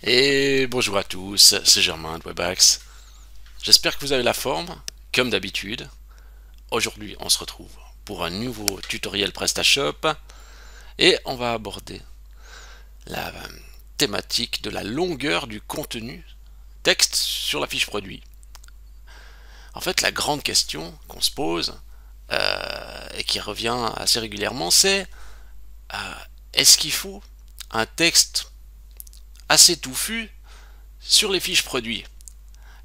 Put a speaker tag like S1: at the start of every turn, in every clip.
S1: Et bonjour à tous, c'est Germain de Webax. J'espère que vous avez la forme, comme d'habitude. Aujourd'hui, on se retrouve pour un nouveau tutoriel PrestaShop et on va aborder la thématique de la longueur du contenu texte sur la fiche produit. En fait, la grande question qu'on se pose et qui revient assez régulièrement, c'est est-ce qu'il faut un texte assez touffu sur les fiches produits?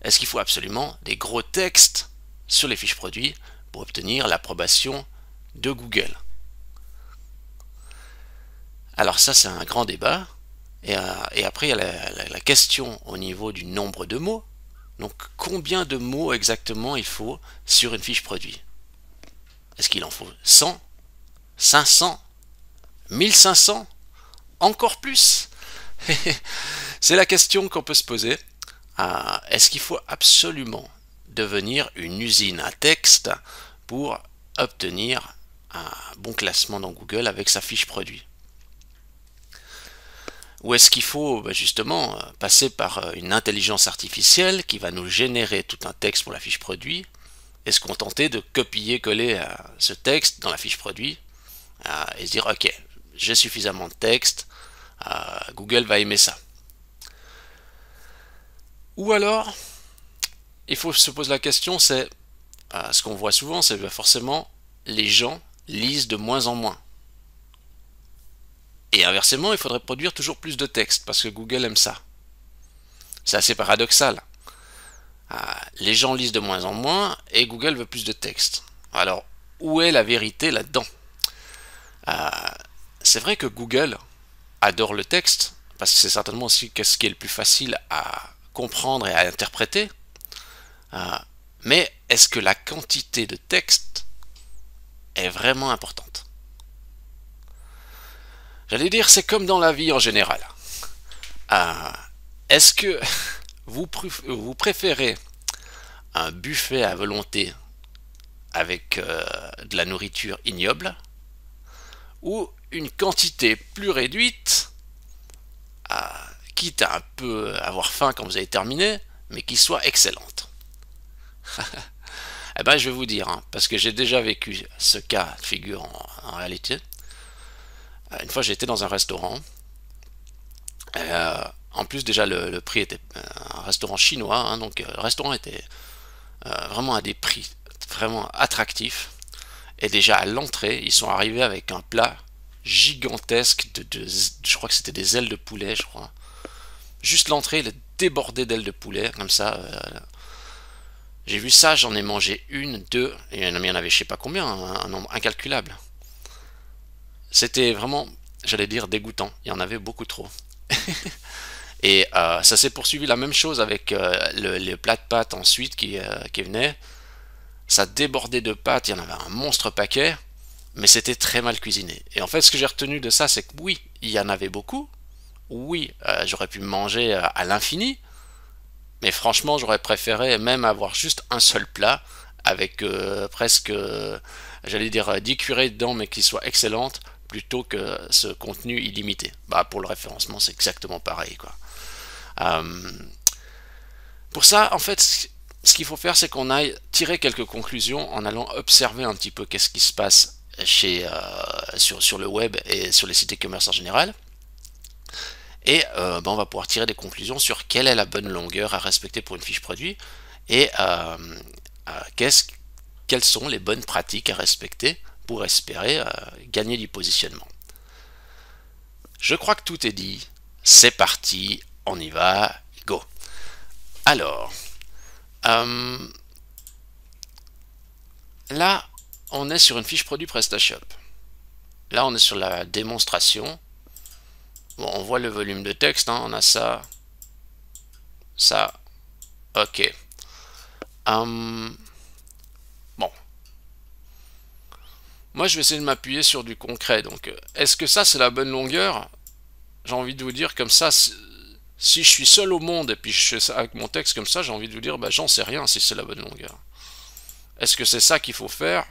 S1: Est-ce qu'il faut absolument des gros textes sur les fiches produits pour obtenir l'approbation de Google? Alors ça, c'est un grand débat. Et après, il y a la question au niveau du nombre de mots. Donc, combien de mots exactement il faut sur une fiche produit? Est-ce qu'il en faut 100, 500, 1500, encore plus? C'est la question qu'on peut se poser. Est-ce qu'il faut absolument devenir une usine à texte pour obtenir un bon classement dans Google avec sa fiche produit? Ou est-ce qu'il faut justement passer par une intelligence artificielle qui va nous générer tout un texte pour la fiche produit et se contenter de copier-coller ce texte dans la fiche produit et se dire ok, j'ai suffisamment de texte, Google va aimer ça? Ou alors, il faut se poser la question, c'est ce qu'on voit souvent, c'est forcément les gens lisent de moins en moins. Et inversement, il faudrait produire toujours plus de texte parce que Google aime ça. C'est assez paradoxal. Les gens lisent de moins en moins et Google veut plus de texte. Alors, où est la vérité là-dedans? C'est vrai que Google adore le texte parce que c'est certainement aussi ce qui est le plus facile à comprendre et à interpréter. Mais est-ce que la quantité de texte est vraiment importante? J'allais dire, c'est comme dans la vie en général. Est-ce que vous préférez un buffet à volonté avec de la nourriture ignoble ou une quantité plus réduite, quitte à un peu avoir faim quand vous avez terminé, mais qui soit excellente? Eh ben, je vais vous dire, parce que j'ai déjà vécu ce cas de figure en réalité. Une fois, j'étais dans un restaurant. En plus, déjà, le prix était un restaurant chinois, donc le restaurant était vraiment à des prix vraiment attractifs. Et déjà à l'entrée, ils sont arrivés avec un plat gigantesque je crois que c'était des ailes de poulet, je crois. Juste l'entrée, il est débordé d'ailes de poulet, comme ça. J'ai vu ça, j'en ai mangé une, deux, et il y en avait je sais pas combien, un nombre incalculable. C'était vraiment, j'allais dire, dégoûtant. Il y en avait beaucoup trop. Et ça s'est poursuivi la même chose avec le plat de pâtes ensuite qui venait. Ça débordait de pâtes, il y en avait un monstre paquet, mais c'était très mal cuisiné. Et en fait, ce que j'ai retenu de ça, c'est que oui, il y en avait beaucoup. Oui, j'aurais pu manger à l'infini, mais franchement, j'aurais préféré même avoir juste un seul plat avec presque, j'allais dire 10 curées dedans, mais qui soit excellente, plutôt que ce contenu illimité. Bah, pour le référencement, c'est exactement pareil, quoi. Euh, pour ça, en fait, ce qu'il faut faire, c'est qu'on aille tirer quelques conclusions en allant observer un petit peu qu'est-ce qui se passe sur le web et sur les sites e-commerce en général. Et on va pouvoir tirer des conclusions sur quelle est la bonne longueur à respecter pour une fiche produit et quelles sont les bonnes pratiques à respecter pour espérer gagner du positionnement. Je crois que tout est dit. C'est parti, on y va, go. Alors, là, on est sur une fiche produit PrestaShop. Là, on est sur la démonstration. Bon, on voit le volume de texte, on a ça, ça, ok. Bon, moi je vais essayer de m'appuyer sur du concret. Donc, est-ce que ça c'est la bonne longueur? J'ai envie de vous dire comme ça, si je suis seul au monde et puis je fais ça avec mon texte comme ça, j'ai envie de vous dire, j'en sais rien si c'est la bonne longueur. Est-ce que c'est ça qu'il faut faire?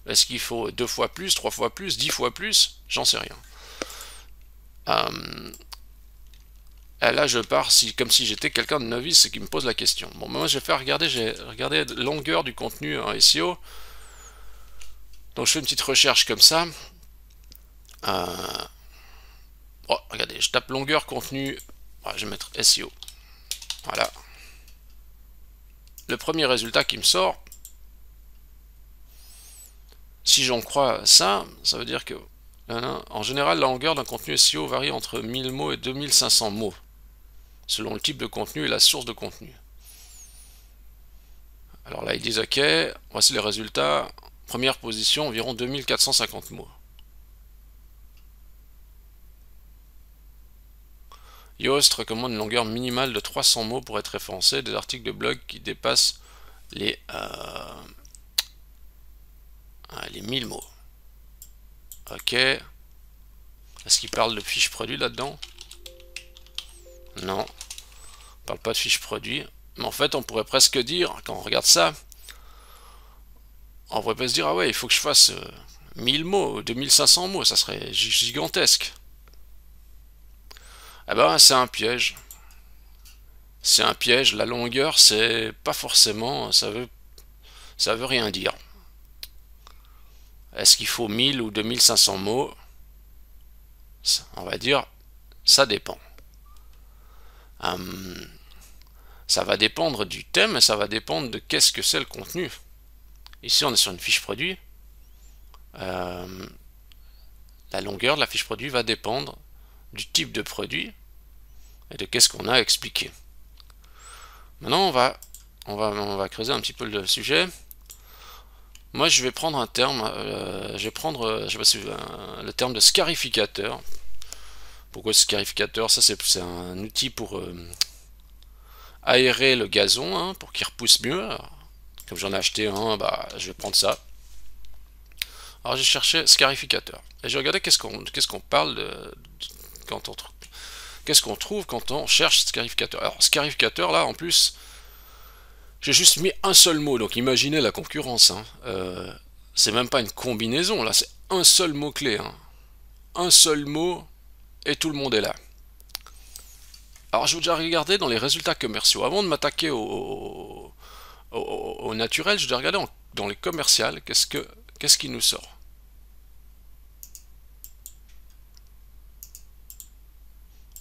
S1: Est-ce qu'il faut 2 fois plus, 3 fois plus, 10 fois plus? J'en sais rien. Là, je pars comme si j'étais quelqu'un de novice et qui me pose la question. Bon, moi, j'ai regardé longueur du contenu en SEO. Donc, je fais une petite recherche comme ça. Oh, regardez, je tape longueur contenu. Voilà, je vais mettre SEO. Voilà. Le premier résultat qui me sort, si j'en crois ça, ça veut dire que en général, la longueur d'un contenu SEO varie entre 1000 mots et 2500 mots, selon le type de contenu et la source de contenu. Alors là, ils disent OK, voici les résultats. Première position, environ 2450 mots. Yoast recommande une longueur minimale de 300 mots pour être référencé, des articles de blog qui dépassent les 1000 mots. Ok. Est-ce qu'il parle de fiches produits là-dedans? Non. On parle pas de fiches produits. Mais en fait, on pourrait presque dire, quand on regarde ça, on pourrait pas se dire, ah ouais, il faut que je fasse 1000 mots, 2500 mots, ça serait gigantesque. Eh ben, c'est un piège. C'est un piège. La longueur, c'est pas forcément, ça veut rien dire. Est-ce qu'il faut 1000 ou 2500 mots? On va dire, ça dépend. Ça va dépendre du thème et ça va dépendre de qu'est-ce que c'est le contenu. Ici, on est sur une fiche produit. La longueur de la fiche produit va dépendre du type de produit et de qu'est-ce qu'on a expliqué. Maintenant, on va creuser un petit peu le sujet. Moi, je vais prendre un terme, je sais pas si, le terme de scarificateur. Pourquoi scarificateur? Ça, c'est un outil pour aérer le gazon, hein, pour qu'il repousse mieux. Alors, comme j'en ai acheté un, bah, je vais prendre ça. Alors, j'ai cherché scarificateur. Et j'ai regardé qu'est-ce qu'on parle qu'est-ce qu'on trouve quand on cherche scarificateur. Alors, scarificateur, là, en plus, j'ai juste mis un seul mot, donc imaginez la concurrence. Hein. C'est même pas une combinaison, là, c'est un seul mot-clé. Hein. Un seul mot, et tout le monde est là. Alors, je vais déjà regarder dans les résultats commerciaux. Avant de m'attaquer au naturel, je vais regarder dans les commerciales, qu'est-ce qui nous sort.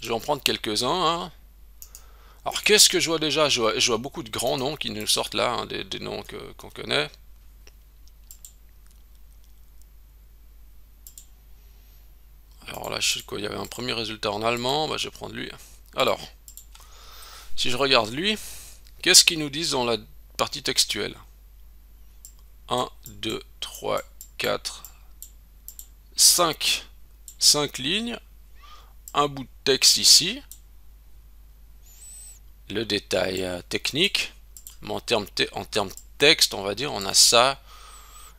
S1: Je vais en prendre quelques-uns. Hein. Alors, qu'est-ce que je vois déjà? Je vois beaucoup de grands noms qui nous sortent là, hein, des noms qu'on connaît. Alors là, je sais quoi, il y avait un premier résultat en allemand, bah, je vais prendre lui. Alors, si je regarde lui, qu'est-ce qu'ils nous disent dans la partie textuelle? 1, 2, 3, 4, 5 lignes, un bout de texte ici, le détail technique, mais en termes texte, on va dire, on a ça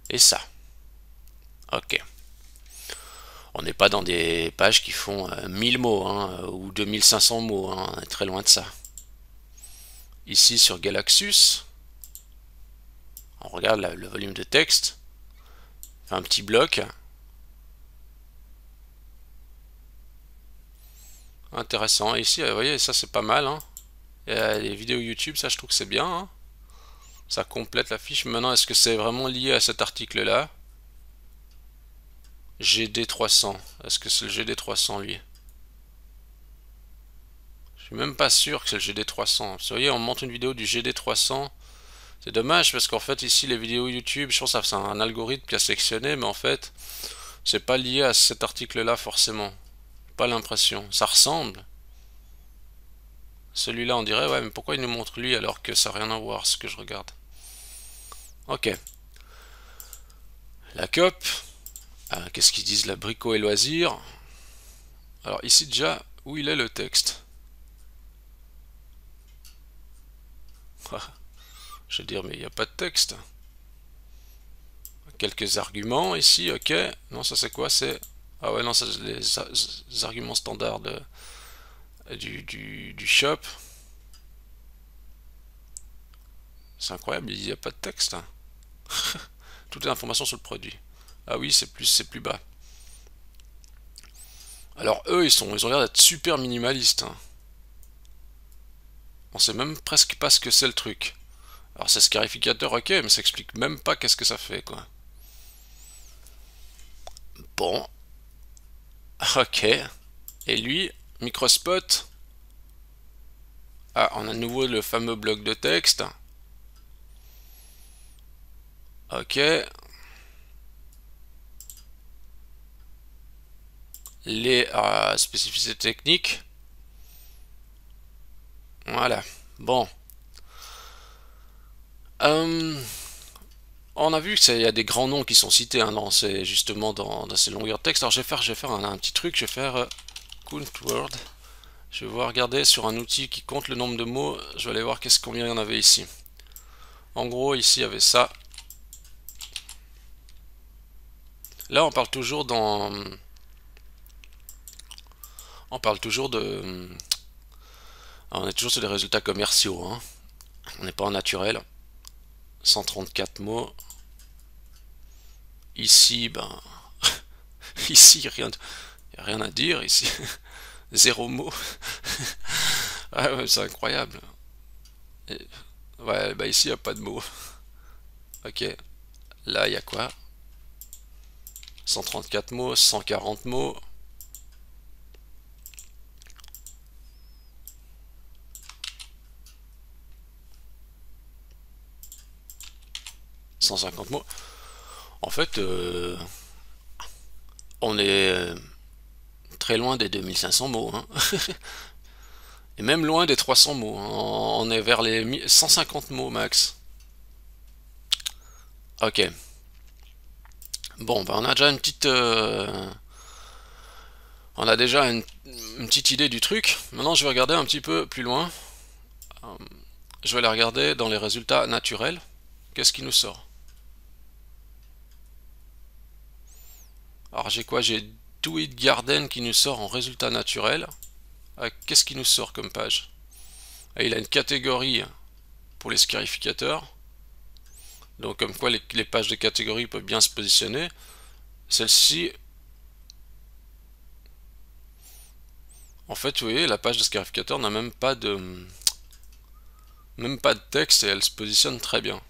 S1: et ça. Ok. On n'est pas dans des pages qui font 1000 mots, hein, ou 2500 mots, hein, on est très loin de ça. Ici sur Galaxus, on regarde le volume de texte, un petit bloc. Intéressant. Ici, vous voyez, ça c'est pas mal. Hein. Il y a les vidéos YouTube, ça je trouve que c'est bien. Hein. Ça complète la fiche. Maintenant, est-ce que c'est vraiment lié à cet article-là? GD300. Est-ce que c'est le GD300 lui? Je suis même pas sûr que c'est le GD300. Vous voyez, on monte une vidéo du GD300. C'est dommage parce qu'en fait, ici, les vidéos YouTube, je pense que c'est un algorithme qui a sélectionné, mais en fait, c'est pas lié à cet article-là forcément. Pas l'impression. Ça ressemble. Celui-là, on dirait, ouais, mais pourquoi il nous montre lui alors que ça n'a rien à voir ce que je regarde? Ok. La COP. Qu'est-ce qu'ils disent? La Brico et loisirs. Alors ici déjà, où il est le texte? Je veux dire, mais il n'y a pas de texte. Quelques arguments ici, ok. Non, ça c'est quoi? C'est... Ah ouais, non, ça c'est les arguments standards du shop. C'est incroyable, il n'y a pas de texte. Hein. Toutes les informations sur le produit. Ah oui, c'est plus bas. Alors eux, ils ont l'air d'être super minimalistes. Hein. On sait même presque pas ce que c'est le truc. Alors c'est scarificateur, ok, mais ça explique même pas qu'est-ce que ça fait, quoi. Bon, ok. Et lui, microspot. Ah, on a de nouveau le fameux bloc de texte. Ok. Les spécificités techniques. Voilà. Bon. On a vu qu'il y a des grands noms qui sont cités hein, justement dans ces longueurs de texte. Alors je vais faire un petit truc. Je vais faire count word. Je vais regarder sur un outil qui compte le nombre de mots. Je vais aller voir combien il y en avait ici. En gros, ici, il y avait ça. Là, on parle toujours on parle toujours de... On est toujours sur des résultats commerciaux. Hein. On n'est pas en naturel. 134 mots. Ici, ben... ici, il n'y a rien à dire. Ici, 0 mot. Ouais, c'est incroyable. Ouais, bah ici, il n'y a pas de mots. Ok. Là, il y a quoi? 134 mots, 140 mots. 150 mots. En fait, on est très loin des 2500 mots. Hein. Et même loin des 300 mots. Hein. On est vers les 150 mots max. Ok. Bon, bah on a déjà une petite... on a déjà une petite idée du truc. Maintenant, je vais regarder un petit peu plus loin. Je vais aller regarder dans les résultats naturels. Qu'est-ce qui nous sort? Alors j'ai quoi? J'ai Do It Garden qui nous sort en résultat naturel. Qu'est-ce qui nous sort comme page? Il a une catégorie pour les scarificateurs. Donc comme quoi les pages de catégorie peuvent bien se positionner. Celle-ci, en fait, vous voyez, la page de scarificateur n'a même pas de texte et elle se positionne très bien.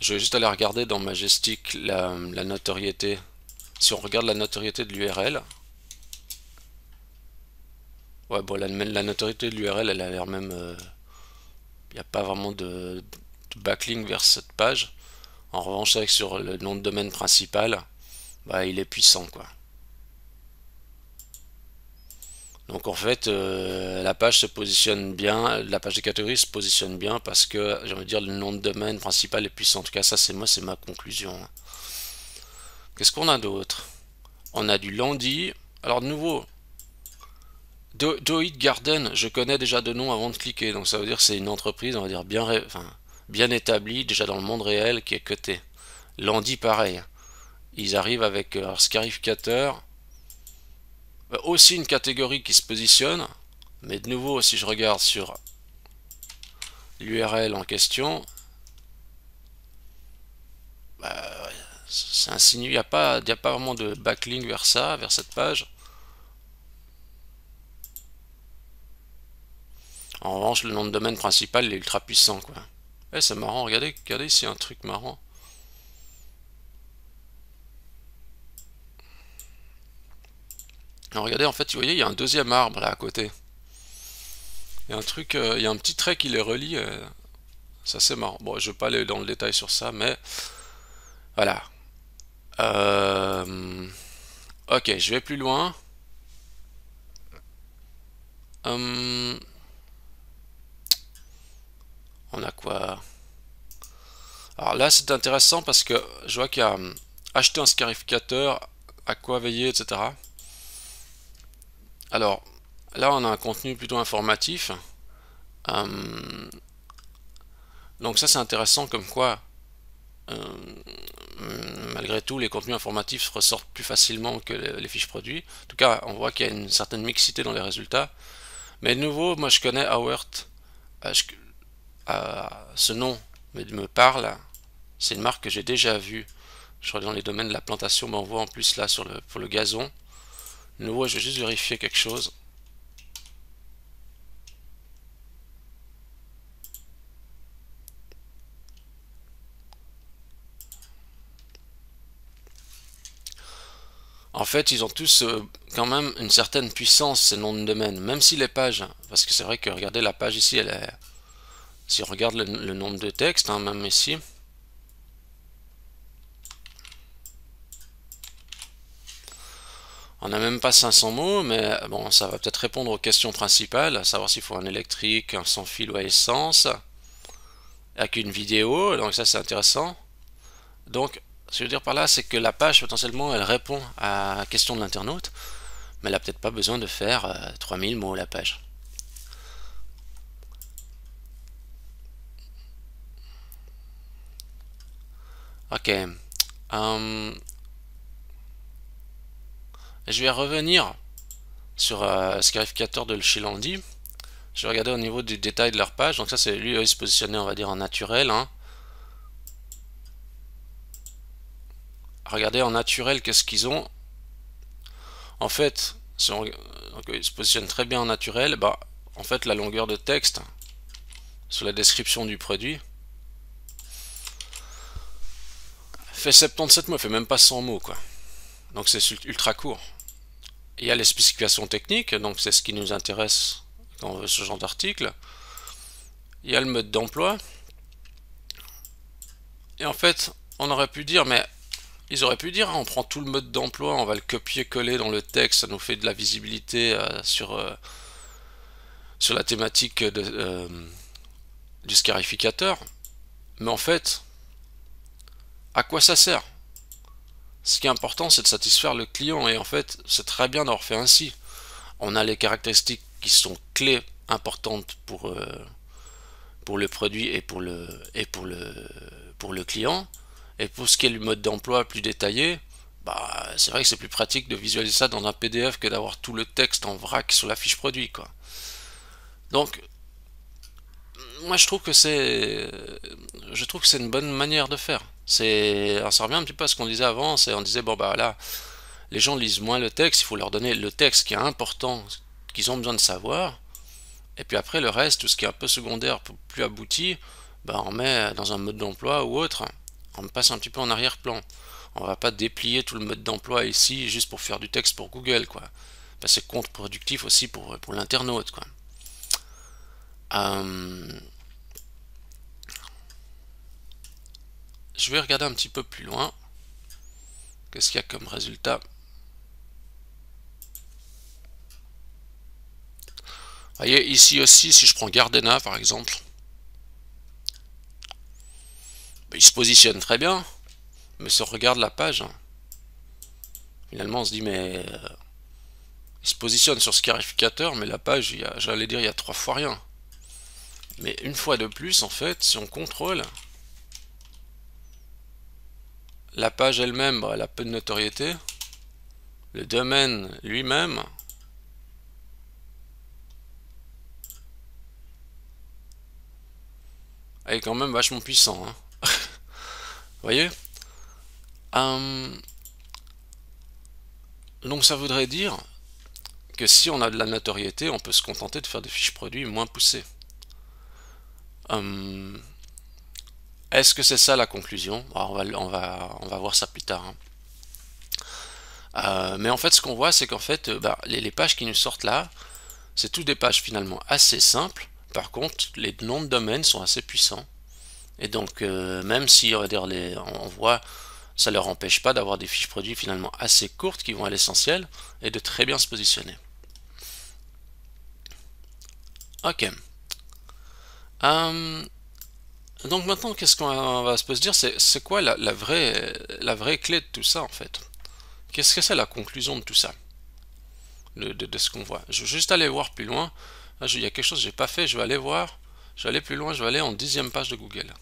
S1: Je vais juste aller regarder dans Majestic la notoriété. Si on regarde la notoriété de l'URL, ouais, bon, la notoriété de l'URL, elle a l'air même... il n'y a pas vraiment de backlink vers cette page. En revanche, avec sur le nom de domaine principal, bah, il est puissant, quoi. Donc en fait, la page se positionne bien, la page des catégories se positionne bien parce que, j'ai envie de dire, le nom de domaine principal est puissant. En tout cas, ça c'est ma conclusion. Qu'est-ce qu'on a d'autre? On a du Landy. Alors de nouveau, Do It Garden, je connais déjà de nom avant de cliquer, donc ça veut dire que c'est une entreprise, on va dire bien établie, déjà dans le monde réel, qui est cotée. Landy, pareil. Ils arrivent avec leur scarificateur. Aussi une catégorie qui se positionne, mais de nouveau, si je regarde sur l'URL en question, bah, c'est insinué, il n'y a pas vraiment de backlink vers ça, vers cette page. En revanche, le nom de domaine principal il est ultra puissant, quoi. C'est marrant, regardez ici un truc marrant. Alors, regardez, en fait, vous voyez, il y a un deuxième arbre là à côté. Il y a un truc, il y a un petit trait qui les relie. Ça c'est marrant. Bon, je vais pas aller dans le détail sur ça, mais voilà. Ok, je vais plus loin. On a quoi? Alors là, c'est intéressant parce que je vois qu'il y a acheter un scarificateur, à quoi veiller, etc. Alors, là, on a un contenu plutôt informatif. Donc ça, c'est intéressant comme quoi, malgré tout, les contenus informatifs ressortent plus facilement que les fiches produits. En tout cas, on voit qu'il y a une certaine mixité dans les résultats. Mais de nouveau, moi, je connais Awert. Ce nom me parle. C'est une marque que j'ai déjà vue Je regarde dans les domaines de la plantation, mais on voit en plus là pour le gazon. De nouveau, je vais juste vérifier quelque chose. En fait, ils ont tous quand même une certaine puissance, ces noms de domaine, même si les pages, parce que c'est vrai que regardez la page ici, elle est, si on regarde le nombre de textes, hein, même ici, on n'a même pas 500 mots, mais bon, ça va peut-être répondre aux questions principales, à savoir s'il faut un électrique, un sans fil ou à essence, avec une vidéo, donc ça c'est intéressant. Donc, ce que je veux dire par là, c'est que la page, potentiellement, elle répond à la question de l'internaute, mais elle n'a peut-être pas besoin de faire 3000 mots la page. Ok. Je vais revenir sur Scarificator de chez Landy. Je vais regarder au niveau du détail de leur page. Donc ça, c'est lui, il se positionnait, on va dire, en naturel. Hein. Regardez en naturel, qu'est-ce qu'ils ont. En fait, si on, donc, ils se positionnent très bien en naturel. Bah, en fait, la longueur de texte sur la description du produit fait 77 mots, fait même pas 100 mots, quoi. Donc c'est ultra court. Il y a les spécifications techniques, donc c'est ce qui nous intéresse quand on veut ce genre d'article. Il y a le mode d'emploi. Et en fait, on aurait pu dire, mais ils auraient pu dire, hein, on prend tout le mode d'emploi, on va le copier-coller dans le texte, ça nous fait de la visibilité sur la thématique du scarificateur. Mais en fait, à quoi ça sert? Ce qui est important, c'est de satisfaire le client, et en fait, c'est très bien d'avoir fait ainsi. On a les caractéristiques qui sont clés importantes pour le produit et pour le client. Et pour ce qui est du mode d'emploi plus détaillé, bah, c'est vrai que c'est plus pratique de visualiser ça dans un PDF que d'avoir tout le texte en vrac sur la fiche produit, quoi. Donc, moi je trouve que c'est une bonne manière de faire. Ça revient un petit peu à ce qu'on disait avant, on disait bon bah là, les gens lisent moins le texte, il faut leur donner le texte qui est important, qu'ils ont besoin de savoir, et puis après le reste, tout ce qui est un peu secondaire, plus abouti, bah on met dans un mode d'emploi ou autre, on passe un petit peu en arrière-plan. On va pas déplier tout le mode d'emploi ici juste pour faire du texte pour Google, quoi. Bah, c'est contre-productif aussi pour l'internaute, quoi. Euh, je vais regarder un petit peu plus loin. Qu'est-ce qu'il y a comme résultat? Vous voyez, ici aussi, si je prends Gardena par exemple, il se positionne très bien, mais si on regarde la page, finalement on se dit, mais il se positionne sur scarificateur, mais la page, j'allais dire, il y a 3 fois rien. Mais une fois de plus, en fait, si on contrôle, la page elle-même, bah, elle a peu de notoriété. Le domaine lui-même, est quand même vachement puissant. Hein. Vous voyez? Donc ça voudrait dire que si on a de la notoriété, on peut se contenter de faire des fiches produits moins poussées. Est-ce que c'est ça la conclusion? Alors, on va voir ça plus tard. Hein. Mais en fait, ce qu'on voit, c'est qu'en fait, bah, les pages qui nous sortent là, c'est toutes des pages finalement assez simples. Par contre, les noms de domaines sont assez puissants. Et donc, même si on va dire on voit, ça leur empêche pas d'avoir des fiches produits finalement assez courtes qui vont à l'essentiel et de très bien se positionner. Ok. Donc maintenant, qu'est-ce qu'on va se dire? C'est quoi la vraie clé de tout ça en fait? Qu'est-ce que c'est la conclusion de tout ça? De ce qu'on voit. Je vais juste aller voir plus loin. Là, il y a quelque chose que j'ai pas fait, je vais aller voir. Je vais aller plus loin, je vais aller en 10e page de Google.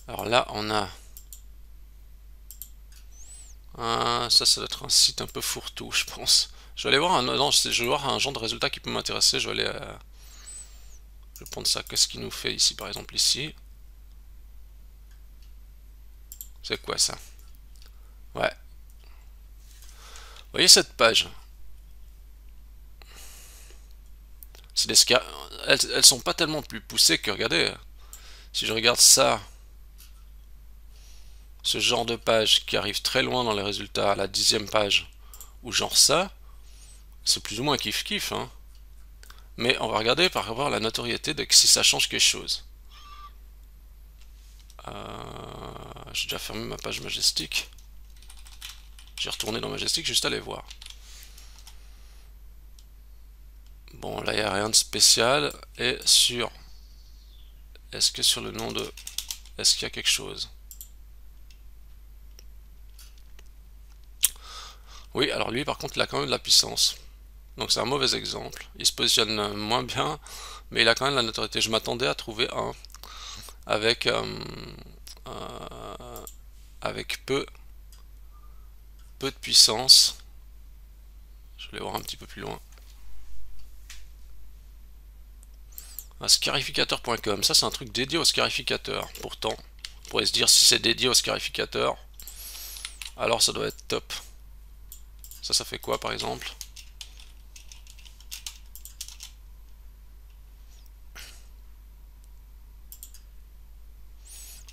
S1: Alors là, on a Ah, ça doit être un site un peu fourre-tout, je pense. Je vais aller voir non, je vais voir un genre de résultat qui peut m'intéresser. Je vais aller, je vais prendre ça. Qu'est-ce qu'il nous fait ici, par exemple ici? C'est quoi ça? Ouais. Vous voyez cette page? C'est des elles sont pas tellement plus poussées que, regardez, si je regarde ça, ce genre de page qui arrive très loin dans les résultats, à la 10e page, ou genre ça, c'est plus ou moins kiff-kiff, hein. Mais on va regarder par rapport à la notoriété de si ça change quelque chose. J'ai déjà fermé ma page Majestic. J'ai retourné dans Majestic juste à aller voir. Bon, là il n'y a rien de spécial. Et sur... Est-ce que sur le nom de... Est-ce qu'il y a quelque chose? Oui, alors lui par contre il a quand même de la puissance. Donc c'est un mauvais exemple. Il se positionne moins bien, mais il a quand même de la notoriété. Je m'attendais à trouver un avec, avec peu de puissance. Je vais voir un petit peu plus loin. Scarificateur.com, ça c'est un truc dédié aux scarificateurs. Pourtant, on pourrait se dire si c'est dédié aux scarificateurs, alors ça doit être top. Ça fait quoi par exemple?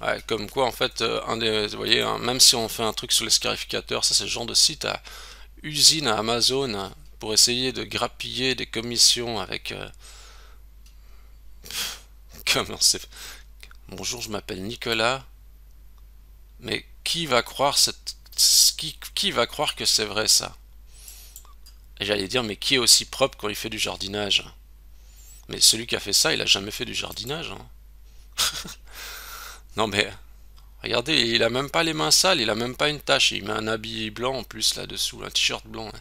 S1: Ouais, comme quoi en fait, vous voyez, hein, même si on fait un truc sur les scarificateurs, ça c'est le genre de site à usine à Amazon pour essayer de grappiller des commissions avec... comment c'est... Bonjour, je m'appelle Nicolas. Mais qui va croire qui va croire que c'est vrai ça? Et j'allais dire, mais qui est aussi propre quand il fait du jardinage? Mais celui qui a fait ça, il a jamais fait du jardinage, hein. Non mais, regardez, il a même pas les mains sales, il a même pas une tache, il met un habit blanc en plus là-dessous, un t-shirt blanc.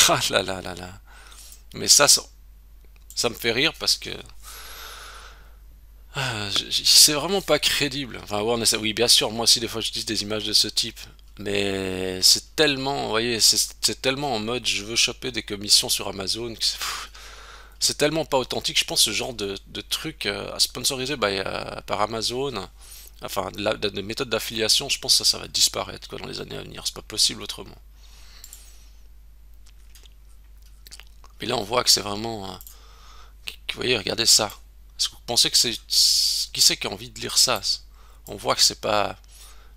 S1: Ah là là là là. Mais ça me fait rire parce que c'est vraiment pas crédible. Enfin, ouais, oui, bien sûr, moi aussi, des fois, j'utilise des images de ce type. Mais c'est tellement, vous voyez, c'est tellement en mode je veux choper des commissions sur Amazon que c'est tellement pas authentique. Je pense ce genre de truc à sponsoriser par Amazon, enfin, de méthodes d'affiliation, je pense que ça va disparaître quoi, dans les années à venir. C'est pas possible autrement. Mais là, on voit que c'est vraiment. Vous voyez, regardez ça. Est-ce que vous pensez que c'est. Qui c'est qui a envie de lire ça? On voit que c'est pas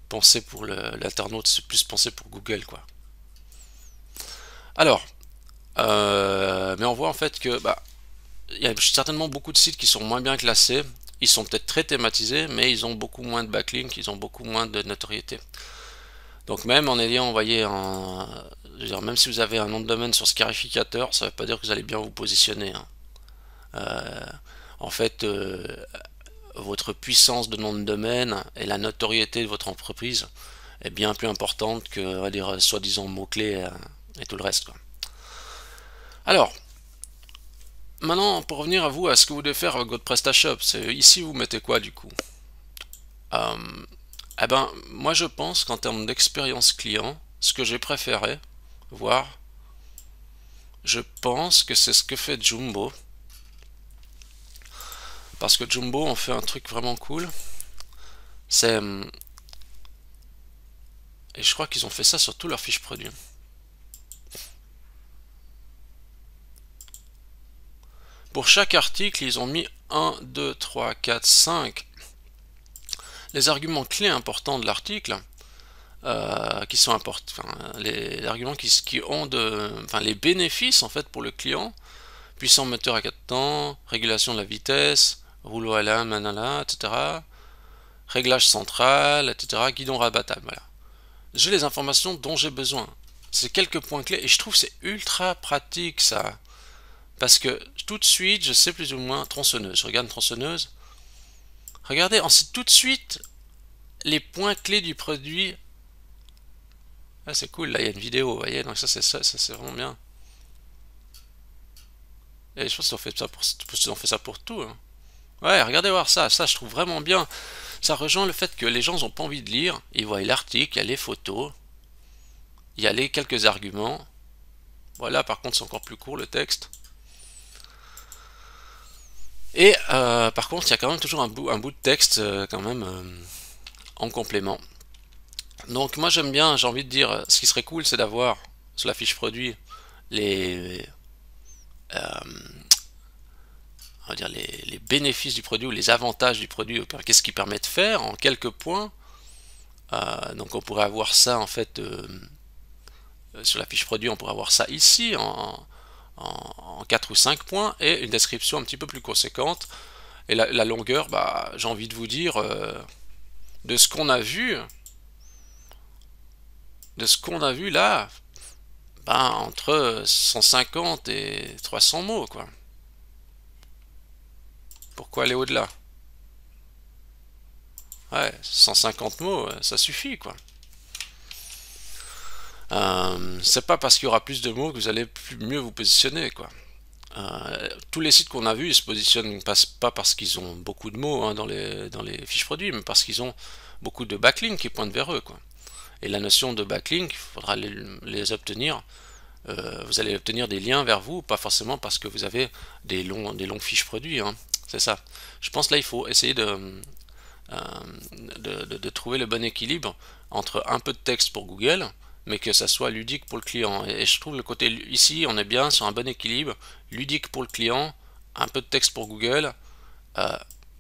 S1: pensé pour l'internaute, c'est plus pensé pour Google, quoi. Alors, mais on voit en fait que bah, il y a certainement beaucoup de sites qui sont moins bien classés. Ils sont peut-être très thématisés, mais ils ont beaucoup moins de backlinks, ils ont beaucoup moins de notoriété. Donc même en ayant envoyé je veux dire, même si vous avez un nom de domaine sur Scarificateur, ça ne veut pas dire que vous allez bien vous positionner, hein. Euh, en fait, votre puissance de nom de domaine et la notoriété de votre entreprise est bien plus importante que, on va dire, soi-disant mots-clés et tout le reste, quoi. Alors, maintenant, pour revenir à vous, à ce que vous devez faire avec votre PrestaShop, c'est ici vous mettez quoi du coup? Eh ben, moi je pense qu'en termes d'expérience client, ce que j'ai préféré voir, je pense que c'est ce que fait Jumbo. Parce que Jumbo on fait un truc vraiment cool. C'est... Et je crois qu'ils ont fait ça sur tous leurs fiches produits. Pour chaque article, ils ont mis 1, 2, 3, 4, 5 les arguments clés importants de l'article, qui sont importants, enfin, les arguments qui ont enfin, les bénéfices en fait pour le client, puissant moteur à 4 temps, régulation de la vitesse, rouleau à lame, nanana, etc. Réglage central, etc. Guidon rabattable, voilà. J'ai les informations dont j'ai besoin. C'est quelques points clés et je trouve que c'est ultra pratique ça. Parce que tout de suite, je sais plus ou moins tronçonneuse. Je regarde tronçonneuse. Regardez, on sait tout de suite les points clés du produit. Ah, c'est cool, là il y a une vidéo, vous voyez, donc ça c'est vraiment bien. Et je pense qu'ils ont fait ça pour tout, hein. Ouais, regardez voir ça, je trouve vraiment bien. Ça rejoint le fait que les gens n'ont pas envie de lire, ils voient l'article, il y a les photos, il y a les quelques arguments. Voilà, par contre c'est encore plus court le texte. Et par contre il y a quand même toujours un bout de texte quand même en complément. Donc moi j'aime bien, j'ai envie de dire, ce qui serait cool c'est d'avoir sur la fiche produit les, on va dire les bénéfices du produit ou les avantages du produit, qu'est-ce qu'il permet de faire en quelques points. Donc on pourrait avoir ça en fait sur la fiche produit, on pourrait avoir ça ici en 4 ou 5 points et une description un petit peu plus conséquente. Et la longueur, bah, j'ai envie de vous dire, de ce qu'on a vu, là, ben, entre 150 et 300 mots, quoi. Pourquoi aller au-delà? Ouais, 150 mots, ça suffit, quoi. C'est pas parce qu'il y aura plus de mots que vous allez mieux vous positionner, quoi. Tous les sites qu'on a vus, ils se positionnent pas parce qu'ils ont beaucoup de mots hein, dans les fiches produits, mais parce qu'ils ont beaucoup de backlinks qui pointent vers eux, quoi. Et la notion de backlink, il faudra les obtenir. Vous allez obtenir des liens vers vous, pas forcément parce que vous avez des longues fiches produits. Hein. C'est ça. Je pense là, il faut essayer de trouver le bon équilibre entre un peu de texte pour Google, mais que ça soit ludique pour le client. Et je trouve le côté ici, on est bien sur un bon équilibre, ludique pour le client, un peu de texte pour Google,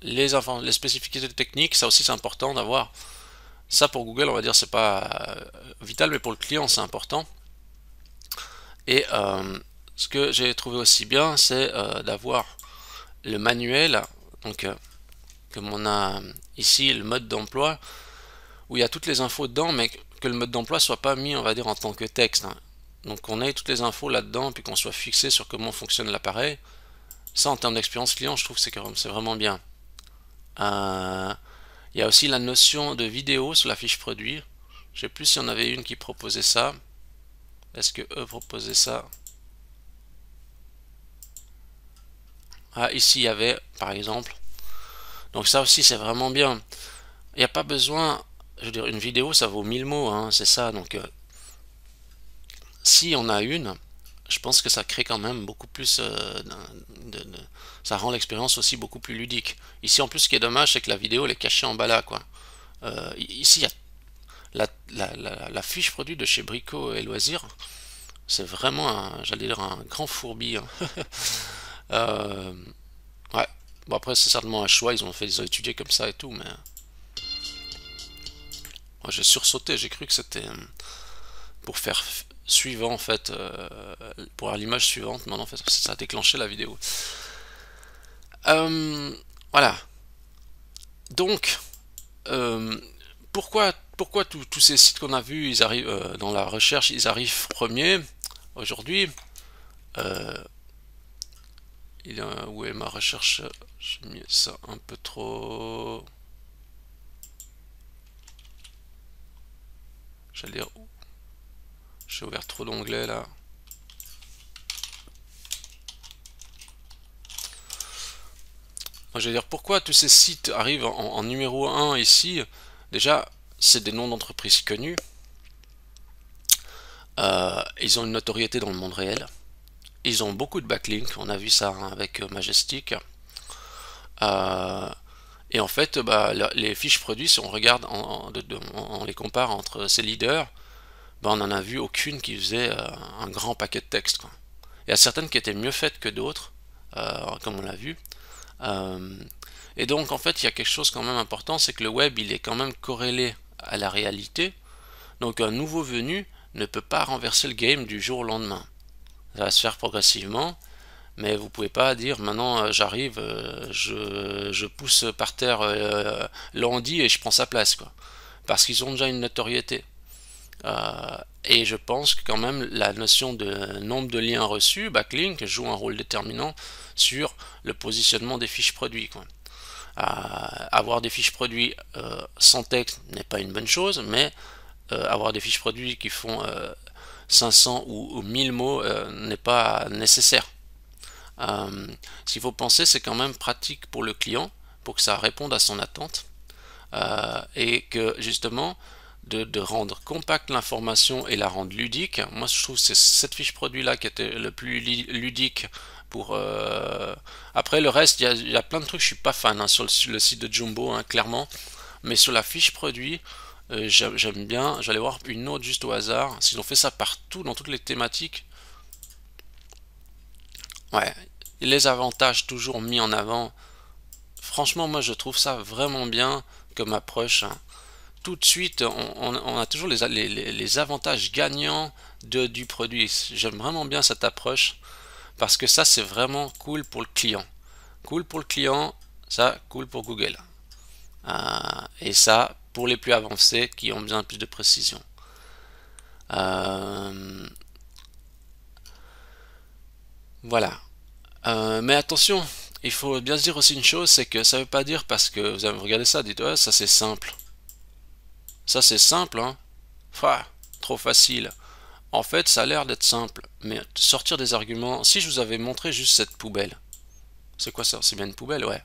S1: les spécificités techniques, ça aussi c'est important d'avoir. Ça pour Google, on va dire, c'est pas vital, mais pour le client c'est important. Et ce que j'ai trouvé aussi bien, c'est d'avoir le manuel, donc comme on a ici le mode d'emploi, où il y a toutes les infos dedans, mais que le mode d'emploi soit pas mis, on va dire, en tant que texte. Hein. Donc on ait toutes les infos là-dedans, puis qu'on soit fixé sur comment fonctionne l'appareil. Ça, en termes d'expérience client, je trouve que c'est vraiment bien. Il y a aussi la notion de vidéo sur la fiche produit. Je sais plus s'il y en avait une qui proposait ça. Est-ce que eux proposaient ça? Ah, ici il y avait, par exemple. Donc ça aussi, c'est vraiment bien. Il n'y a pas besoin, je veux dire, une vidéo, ça vaut 1000 mots, hein, c'est ça. Donc, si on a une, je pense que ça crée quand même beaucoup plus ça rend l'expérience aussi beaucoup plus ludique. Ici, en plus, ce qui est dommage, c'est que la vidéo, elle est cachée en bas là, quoi. Ici, il y a la fiche produit de chez Brico et Loisirs. C'est vraiment, j'allais dire, un grand fourbi. Hein. Ouais. Bon, après, c'est certainement un choix. Ils ont étudié comme ça et tout, mais moi, j'ai sursauté. J'ai cru que c'était pour faire suivant, en fait, pour avoir l'image suivante. Non, en fait, ça a déclenché la vidéo. Voilà. Donc, pourquoi tous ces sites qu'on a vus, ils arrivent dans la recherche, ils arrivent premiers aujourd'hui. Où est ma recherche? J'ai mis ça un peu trop. J'allais dire. J'ai ouvert trop d'onglets là. Je vais dire pourquoi tous ces sites arrivent en numéro 1 ici. Déjà, c'est des noms d'entreprises connues. Ils ont une notoriété dans le monde réel. Ils ont beaucoup de backlinks. On a vu ça hein, avec Majestic. Et en fait, bah, les fiches produits, si on regarde, on les compare entre ces leaders, bah, on n'en a vu aucune qui faisait un grand paquet de texte. Quoi. Il y a certaines qui étaient mieux faites que d'autres, comme on l'a vu. Et donc en fait il y a quelque chose quand même important, c'est que le web il est quand même corrélé à la réalité. Donc un nouveau venu ne peut pas renverser le game du jour au lendemain. Ça va se faire progressivement, mais vous pouvez pas dire maintenant j'arrive, je pousse par terre Landy et je prends sa place quoi. Parce qu'ils ont déjà une notoriété. Et je pense que quand même la notion de nombre de liens reçus, backlink, joue un rôle déterminant sur le positionnement des fiches produits. Quoi. Avoir des fiches produits sans texte n'est pas une bonne chose, mais avoir des fiches produits qui font 500 ou 1000 mots n'est pas nécessaire. Ce qu'il faut penser, c'est quand même pratique pour le client, pour que ça réponde à son attente. et que justement de rendre compacte l'information et la rendre ludique. Moi je trouve que c'est cette fiche produit là qui était le plus ludique pour après le reste il y a plein de trucs je suis pas fan hein, sur le site de Jumbo hein, clairement, mais sur la fiche produit j'aime bien. J'allais voir une autre juste au hasard s'ils ont fait ça partout dans toutes les thématiques. Ouais, les avantages toujours mis en avant. Franchement moi je trouve ça vraiment bien comme approche hein. Tout de suite, on a toujours les avantages gagnants du produit. J'aime vraiment bien cette approche parce que ça, c'est vraiment cool pour le client. Cool pour le client, ça, cool pour Google. Et ça, pour les plus avancés qui ont besoin de plus de précision. Voilà. Mais attention, il faut bien se dire aussi une chose, c'est que ça ne veut pas dire parce que vous avez regardé ça, dites ouais, ça c'est simple. Ça c'est simple, hein. Enfin, trop facile. En fait, ça a l'air d'être simple, mais sortir des arguments. Si je vous avais montré juste cette poubelle, c'est quoi ça? C'est bien une poubelle, ouais.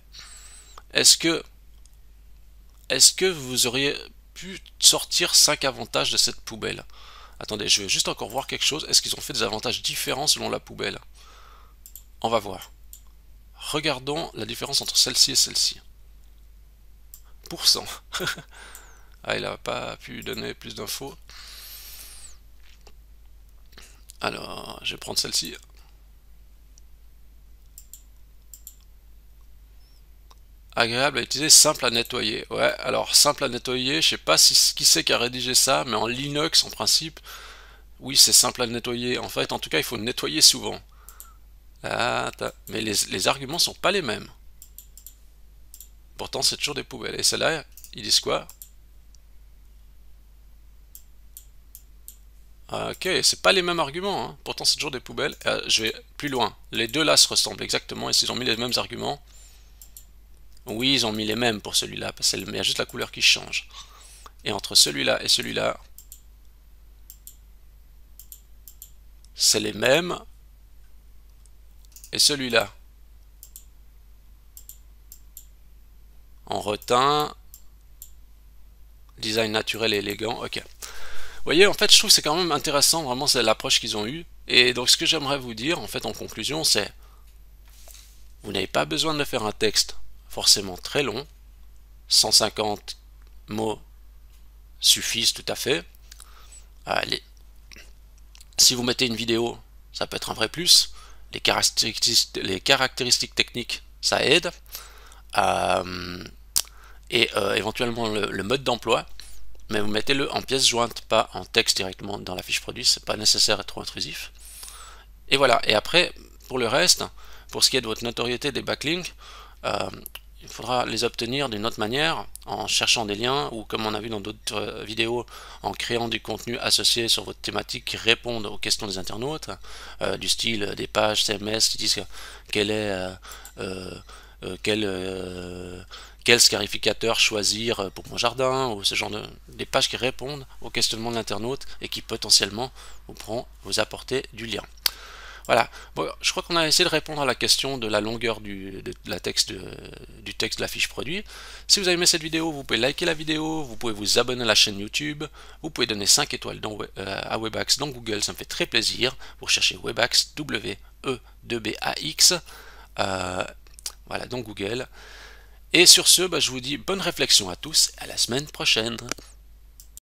S1: Est-ce que vous auriez pu sortir 5 avantages de cette poubelle? Attendez, je vais juste encore voir quelque chose. Est-ce qu'ils ont fait des avantages différents selon la poubelle? On va voir. Regardons la différence entre celle-ci et celle-ci. Pourcent. Ah, il n'a pas pu donner plus d'infos. Alors, je vais prendre celle-ci. Agréable à utiliser, simple à nettoyer. Ouais, alors simple à nettoyer, je sais pas si qui c'est qui a rédigé ça, mais en Linux en principe, oui c'est simple à nettoyer. En fait, en tout cas, il faut nettoyer souvent. Ah, mais les arguments sont pas les mêmes. Pourtant, c'est toujours des poubelles. Et celle-là, ils disent quoi? Ok, c'est pas les mêmes arguments, hein. Pourtant c'est toujours des poubelles. Je vais plus loin. Les deux là se ressemblent exactement, et s'ils ont mis les mêmes arguments, oui, ils ont mis les mêmes pour celui-là, parce qu'il y a juste la couleur qui change. Et entre celui-là et celui-là, c'est les mêmes. Et celui-là, en retin, design naturel et élégant, ok. Vous voyez, en fait, je trouve que c'est quand même intéressant, vraiment, c'est l'approche qu'ils ont eue. Et donc, ce que j'aimerais vous dire, en fait, en conclusion, c'est vous n'avez pas besoin de faire un texte forcément très long. 150 mots suffisent tout à fait. Allez. Si vous mettez une vidéo, ça peut être un vrai plus. Les caractéristiques techniques, ça aide. Éventuellement le mode d'emploi. Mais vous mettez-le en pièce jointe, pas en texte directement dans la fiche produit. C'est pas nécessaire et trop intrusif. Et voilà. Et après, pour le reste, pour ce qui est de votre notoriété des backlinks, il faudra les obtenir d'une autre manière, en cherchant des liens, ou comme on a vu dans d'autres vidéos, en créant du contenu associé sur votre thématique qui répondent aux questions des internautes, du style des pages CMS qui disent quel est quel scarificateur choisir pour mon jardin, ou ce genre des pages qui répondent aux questionnements de l'internaute et qui potentiellement pourront vous apporter du lien. Voilà, bon, je crois qu'on a essayé de répondre à la question de la longueur du texte de la fiche produit. Si vous avez aimé cette vidéo, vous pouvez liker la vidéo, vous pouvez vous abonner à la chaîne YouTube, vous pouvez donner 5 étoiles à Webax dans Google, ça me fait très plaisir. Vous recherchez Webax, W-E-2-B-A-X, voilà, dans Google. Et sur ce, je vous dis bonne réflexion à tous, à la semaine prochaine.